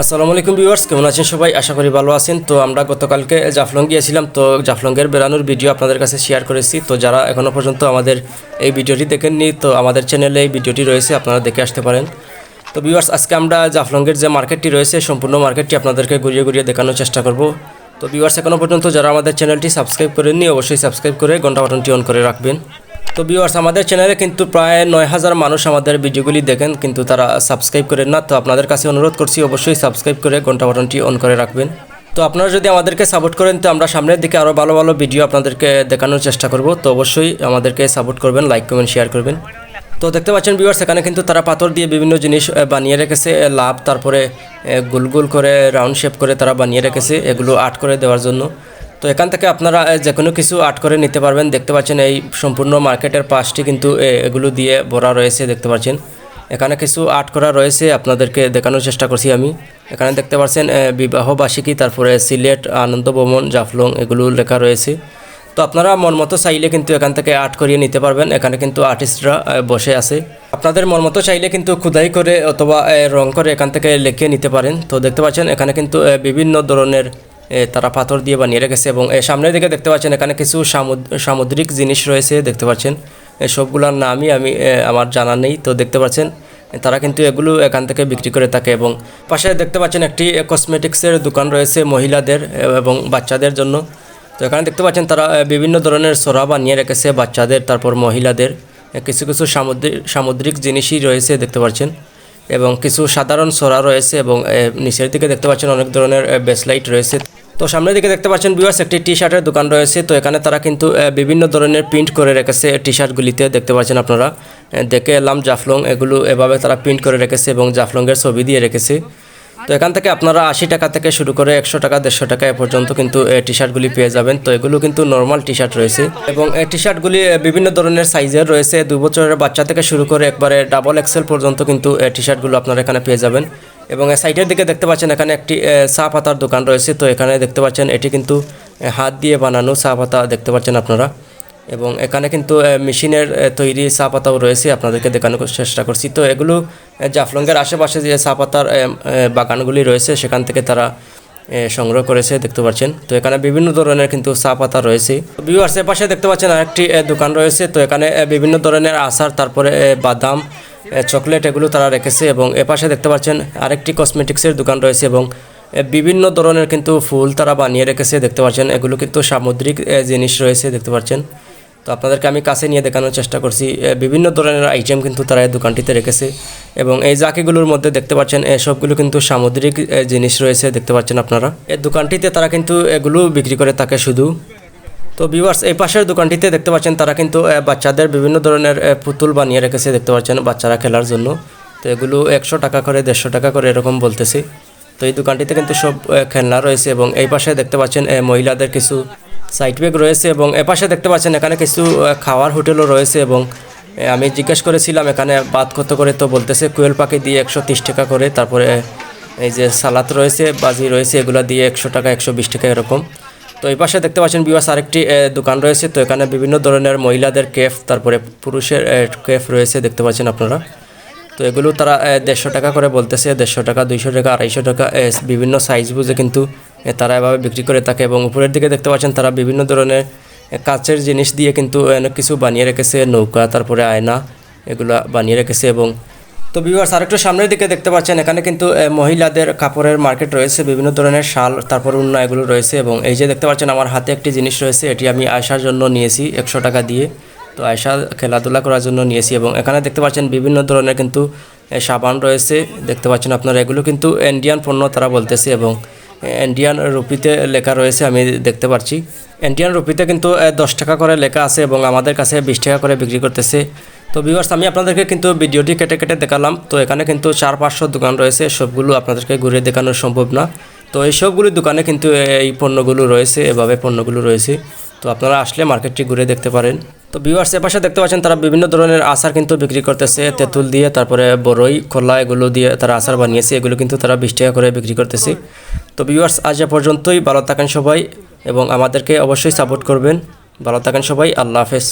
আসসালামু আলাইকুম ভিউয়ার্স, কেমন আছেন সবাই? আশা করি ভালো আছেন। তো আমরা গতকালকে জাফলং গিয়েছিলাম, তো জাফলংয়ের বেড়ানোর ভিডিও আপনাদের কাছে শেয়ার করেছি। তো যারা এখনও পর্যন্ত আমাদের এই ভিডিওটি দেখেননি, তো আমাদের চ্যানেলে এই ভিডিওটি রয়েছে, আপনারা দেখে আসতে পারেন। তো ভিউয়ার্স, আজকে আমরা জাফলংয়ের যে মার্কেটটি রয়েছে সম্পূর্ণ মার্কেটটি আপনাদেরকে ঘুরিয়ে ঘুরিয়ে দেখানোর চেষ্টা করব। তো ভিউয়ার্স, এখনও পর্যন্ত যারা আমাদের চ্যানেলটি সাবস্ক্রাইব করেননি অবশ্যই সাবস্ক্রাইব করে ঘন্টা বাটনটি অন করে রাখবেন। তো ভিউয়ার্স, আমাদের চ্যানেলে কিন্তু প্রায় 9000 মানুষ আমাদের ভিডিওগুলি দেখেন, কিন্তু তারা সাবস্ক্রাইব করেন না। তো আপনাদের কাছে অনুরোধ করছি অবশ্যই সাবস্ক্রাইব করে ঘন্টা বাটনটি অন করে রাখবেন। তো আপনারা যদি আমাদেরকে সাপোর্ট করেন তো আমরা সামনের দিকে আরও ভালো ভালো ভিডিও আপনাদেরকে দেখানোর চেষ্টা করব। তো অবশ্যই আমাদেরকে সাপোর্ট করবেন, লাইক কমেন্ট শেয়ার করবেন। তো দেখতে পাচ্ছেন ভিউয়ার্স, এখানে কিন্তু তারা পাথর দিয়ে বিভিন্ন জিনিস বানিয়ে রেখেছে, লাভ, তারপরে গোল গোল করে রাউন্ড শেপ করে তারা বানিয়ে রেখেছে, এগুলো আর্ট করে দেওয়ার জন্য। তো এখান থেকে আপনারা যে কোনো কিছু আর্ট করে নিতে পারবেন। দেখতে পাচ্ছেন এই সম্পূর্ণ মার্কেটের পাশটি কিন্তু এগুলো দিয়ে ভরা রয়েছে। দেখতে পাচ্ছেন এখানে কিছু আর্ট করা রয়েছে, আপনাদেরকে দেখানোর চেষ্টা করছি আমি। এখানে দেখতে পাচ্ছেন বিবাহ বার্ষিকী, তারপরে সিলেট, আনন্দ ভ্রমণ, জাফলং, এগুলো লেখা রয়েছে। তো আপনারা মন মতো চাইলে কিন্তু এখান থেকে আর্ট করিয়ে নিতে পারবেন। এখানে কিন্তু আর্টিস্টরা বসে আছে, আপনাদের মন মতো চাইলে কিন্তু খোদাই করে অথবা রং করে এখান থেকে লিখে নিতে পারেন। তো দেখতে পাচ্ছেন এখানে কিন্তু বিভিন্ন ধরনের তারা পাথর দিয়ে বানিয়ে রেখেছে, এবং সামনের দিকে দেখতে পাচ্ছেন এখানে কিছু সামুদ্রিক জিনিস রয়েছে। দেখতে পাচ্ছেন সবগুলোর নামই আমার জানা নেই। তো দেখতে পাচ্ছেন তারা কিন্তু এগুলো এখান থেকে বিক্রি করে থাকে, এবং পাশে দেখতে পাচ্ছেন একটি কসমেটিক্সের দোকান রয়েছে মহিলাদের এবং বাচ্চাদের জন্য। তো এখানে দেখতে পাচ্ছেন তারা বিভিন্ন ধরনের সোরা বানিয়ে রেখেছে বাচ্চাদের, তারপর মহিলাদের। কিছু কিছু সামুদ্রিক জিনিসই রয়েছে দেখতে পাচ্ছেন, এবং কিছু সাধারণ সোরা রয়েছে, এবং নিচের দিকে দেখতে পাচ্ছেন অনেক ধরনের বেসলাইট রয়েছে। তো সামনের দিকে দেখতে পাচ্ছেন ভিউয়ার্স একটি টি শার্টের দোকান রয়েছে। তো এখানে তারা কিন্তু বিভিন্ন ধরনের প্রিন্ট করে রেখেছে টি শার্টগুলিতে। দেখতে পাচ্ছেন আপনারা, দেখে এলাম জাফলং, এগুলো এভাবে তারা প্রিন্ট করে রেখেছে এবং জাফলংয়ের ছবি দিয়ে রেখেছে। তো এখান থেকে আপনারা 80 টাকা থেকে শুরু করে 100 টাকা, 150 টাকা এ পর্যন্ত কিন্তু টি শার্টগুলি পেয়ে যাবেন। তো এগুলো কিন্তু নর্মাল টি শার্ট রয়েছে, এবং এই টি শার্টগুলি বিভিন্ন ধরনের সাইজের রয়েছে। 2 বছরের বাচ্চা থেকে শুরু করে একবারে ডাবল এক্সেল পর্যন্ত কিন্তু টি শার্টগুলো আপনারা এখানে পেয়ে যাবেন। এবং সাইডের দিকে দেখতে পাচ্ছেন এখানে একটি চা পাতার দোকান রয়েছে। তো এখানে দেখতে পাচ্ছেন এটি কিন্তু হাত দিয়ে বানানো চা পাতা দেখতে পাচ্ছেন আপনারা, এবং এখানে কিন্তু মেশিনের তৈরি চা পাতাও রয়েছে, আপনাদেরকে দেখানোর চেষ্টা করছি। তো এগুলো জাফলংয়ের আশেপাশে যে চা পাতার বাগানগুলি রয়েছে সেখান থেকে তারা সংগ্রহ করেছে দেখতে পাচ্ছেন। তো এখানে বিভিন্ন ধরনের কিন্তু চা পাতা রয়েছে। ভিউয়ার্সের পাশে দেখতে পাচ্ছেন আরেকটি দোকান রয়েছে। তো এখানে বিভিন্ন ধরনের আচার, তারপরে বাদাম, চকলেট, এগুলো তারা রেখেছে। এবং এপাশে দেখতে পাচ্ছেন আরেকটি কসমেটিক্সের দোকান রয়েছে, এবং বিভিন্ন ধরনের কিন্তু ফুল তারা বানিয়ে রেখেছে দেখতে পাচ্ছেন। এগুলো কিন্তু সামুদ্রিক জিনিস রয়েছে দেখতে পাচ্ছেন। তো আপনাদেরকে আমি কাছে নিয়ে দেখানোর চেষ্টা করছি, বিভিন্ন ধরনের আইটেম কিন্তু তারা এই দোকানটিতে রেখেছে। এবং এই জাকিগুলোর মধ্যে দেখতে পাচ্ছেন সবগুলো কিন্তু সামুদ্রিক জিনিস রয়েছে দেখতে পাচ্ছেন আপনারা। এই দোকানটিতে তারা কিন্তু এগুলো বিক্রি করে থাকে শুধু। তো ভিউয়ার্স, এই পাশের দোকানটিতে দেখতে পাচ্ছেন তারা কিন্তু বাচ্চাদের বিভিন্ন ধরনের পুতুল বানিয়ে রেখেছে দেখতে পাচ্ছেন বাচ্চারা খেলার জন্য। তো এগুলো 100 টাকা করে, 150 টাকা করে এরকম বলতেছে। তো এই দোকানটিতে কিন্তু সব খেলনা রয়েছে, এবং এই পাশে দেখতে পাচ্ছেন মহিলাদের কিছু সাইড ব্যাগ রয়েছে, এবং এপাশে দেখতে পাচ্ছেন এখানে কিছু খাওয়ার হোটেলও রয়েছে। এবং আমি জিজ্ঞেস করেছিলাম এখানে ভাত কত করে, তো বলতেছে কোয়েল পাখি দিয়ে 130 টাকা করে, তারপরে এই যে সালাদ রয়েছে, বাজি রয়েছে, এগুলো দিয়ে 100 টাকা, 120 টাকা এরকম। তো এই পাশে দেখতে পাচ্ছেন ভিউয়ার্স আরেকটি দোকান রয়েছে। তো এখানে বিভিন্ন ধরনের মহিলাদের কেফ, তারপরে পুরুষের কেফ রয়েছে দেখতে পাচ্ছেন আপনারা। তো এগুলো তারা 150 টাকা করে বলতেছে, 150 টাকা, 200 টাকা, 250 টাকা, বিভিন্ন সাইজ বুঝে কিন্তু তারা এভাবে বিক্রি করে থাকে। এবং উপরের দিকে দেখতে পাচ্ছেন তারা বিভিন্ন ধরনের কাচের জিনিস দিয়ে কিন্তু অনেক কিছু বানিয়ে রেখেছে, নৌকা, তারপরে আয়না, এগুলো বানিয়ে রেখেছে। এবং তো ভিউয়ার্স আরেকটু সামনের দিকে দেখতে পাচ্ছেন এখানে কিন্তু মহিলাদের কাপড়ের মার্কেট রয়েছে, বিভিন্ন ধরনের শাল, তারপর উন্না, এগুলো রয়েছে। এবং এই যে দেখতে পাচ্ছেন আমার হাতে একটি জিনিস রয়েছে, এটি আমি আয়শার জন্য নিয়েছি 100 টাকা দিয়ে। তো আয়শা খেলাধুলা করার জন্য নিয়েছি। এবং এখানে দেখতে পাচ্ছেন বিভিন্ন ধরনের কিন্তু সাবান রয়েছে দেখতে পাচ্ছেন আপনারা। এগুলো কিন্তু ইন্ডিয়ান পণ্য তারা বলতেছে, এবং ইন্ডিয়ান রুপিতে লেখা রয়েছে আমি দেখতে পাচ্ছি। ইন্ডিয়ান রুপিতে কিন্তু 10 টাকা করে লেখা আছে, এবং আমাদের কাছে 20 টাকা করে বিক্রি করতেছে। তো ভিউয়ার্স, আমি আপনাদেরকে কিন্তু ভিডিওটি কেটে কেটে দেখালাম। তো এখানে কিন্তু 400-500 দোকান রয়েছে, সবগুলো আপনাদেরকে ঘুরে দেখানো সম্ভব না। তো এই সবগুলো দোকানে কিন্তু এই পণ্যগুলো রয়েছে, এভাবে পণ্যগুলো রয়েছে। তো আপনারা আসলে মার্কেটটি ঘুরে দেখতে পারেন। তো ভিউয়ার্স এপাশে দেখতে পাচ্ছেন তারা বিভিন্ন ধরনের আচার কিন্তু বিক্রি করতেছে, তেঁতুল দিয়ে, তারপরে বড়ই, খোলা, এগুলো দিয়ে তারা আচার বানিয়েছে। এগুলো কিন্তু তারা 20 টাকা করে বিক্রি করতেছে। তো ভিউয়ার্স আজ এ পর্যন্তই, ভালো থাকেন সবাই, এবং আমাদেরকে অবশ্যই সাপোর্ট করবেন। ভালো থাকেন সবাই, আল্লাহ হাফেজ।